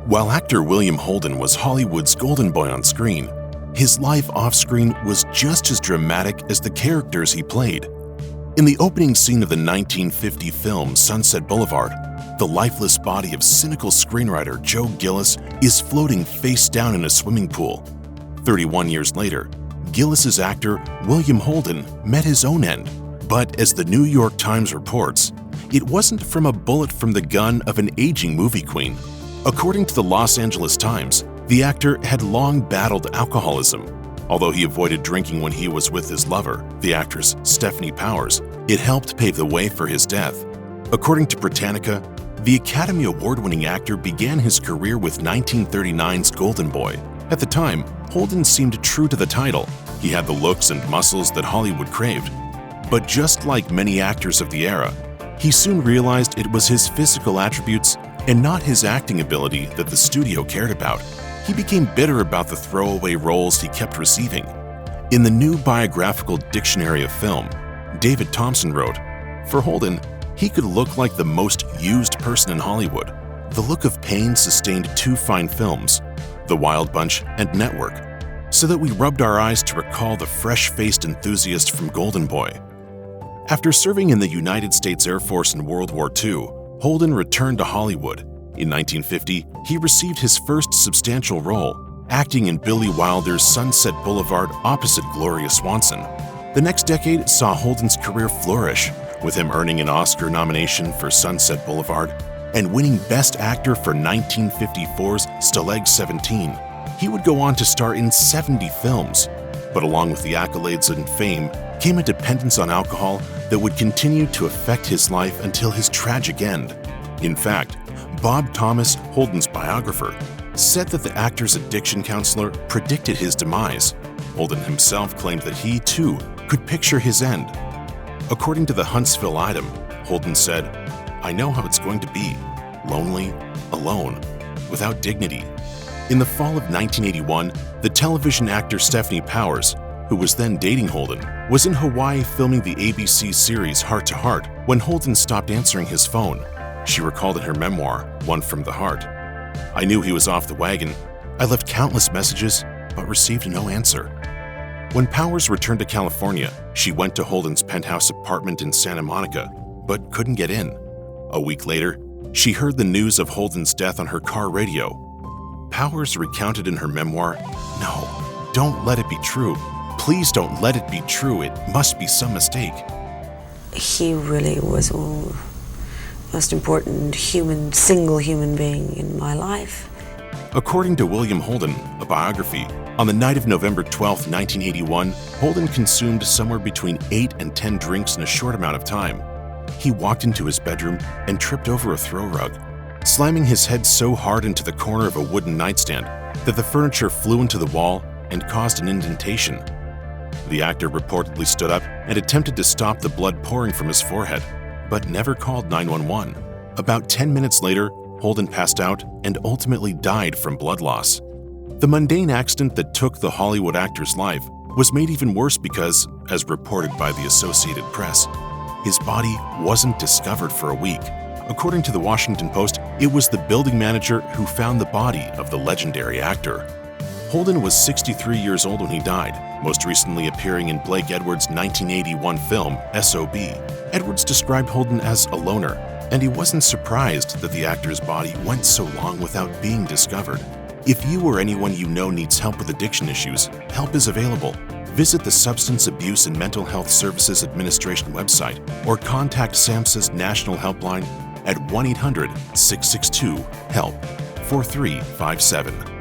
While actor William Holden was Hollywood's golden boy on screen, his life off-screen was just as dramatic as the characters he played. In the opening scene of the 1950 film Sunset Boulevard, the lifeless body of cynical screenwriter Joe Gillis is floating face down in a swimming pool. 31 years later, Gillis's actor William Holden met his own end, but as the New York Times reports, it wasn't from a bullet from the gun of an aging movie queen. According to the Los Angeles Times, the actor had long battled alcoholism. Although he avoided drinking when he was with his lover, the actress Stefanie Powers, it helped pave the way for his death. According to Britannica, the Academy Award-winning actor began his career with 1939's Golden Boy. At the time, Holden seemed true to the title. He had the looks and muscles that Hollywood craved. But just like many actors of the era, he soon realized it was his physical attributes and not his acting ability that the studio cared about. He became bitter about the throwaway roles he kept receiving. In the new biographical dictionary of film, David Thompson wrote, "For Holden, he could look like the most used person in Hollywood. The Look of Pain sustained 2 fine films, The Wild Bunch and Network, so that we rubbed our eyes to recall the fresh-faced enthusiast from Golden Boy." After serving in the United States Air Force in World War II, Holden returned to Hollywood. In 1950, he received his first substantial role, acting in Billy Wilder's Sunset Boulevard opposite Gloria Swanson. The next decade saw Holden's career flourish, with him earning an Oscar nomination for Sunset Boulevard and winning Best Actor for 1954's Stalag 17. He would go on to star in 70 films, but along with the accolades and fame came a dependence on alcohol that would continue to affect his life until his tragic end. In fact, Bob Thomas, Holden's biographer, said that the actor's addiction counselor predicted his demise. Holden himself claimed that he, too, could picture his end. According to the Huntsville Item, Holden said, "I know how it's going to be, lonely, alone, without dignity." In the fall of 1981, the television actor Stefanie Powers, who was then dating Holden, was in Hawaii filming the ABC series Heart to Heart when Holden stopped answering his phone. She recalled in her memoir, One from the Heart, "I knew he was off the wagon. I left countless messages, but received no answer." When Powers returned to California, she went to Holden's penthouse apartment in Santa Monica, but couldn't get in. A week later, she heard the news of Holden's death on her car radio. Powers recounted in her memoir, "No, don't let it be true. Please don't let it be true. It must be some mistake." He really was the most important single human being in my life. According to William Holden, a biography, on the night of November 12, 1981, Holden consumed somewhere between 8 and 10 drinks in a short amount of time. He walked into his bedroom and tripped over a throw rug, slamming his head so hard into the corner of a wooden nightstand that the furniture flew into the wall and caused an indentation. The actor reportedly stood up and attempted to stop the blood pouring from his forehead, but never called 911. About 10 minutes later, Holden passed out and ultimately died from blood loss. The mundane accident that took the Hollywood actor's life was made even worse because, as reported by the Associated Press, his body wasn't discovered for a week. According to the Washington Post, it was the building manager who found the body of the legendary actor. Holden was 63 years old when he died, most recently appearing in Blake Edwards' 1981 film, S.O.B. Edwards described Holden as a loner, and he wasn't surprised that the actor's body went so long without being discovered. If you or anyone you know needs help with addiction issues, help is available. Visit the Substance Abuse and Mental Health Services Administration website or contact SAMHSA's National Helpline at 1-800-662-HELP 4357.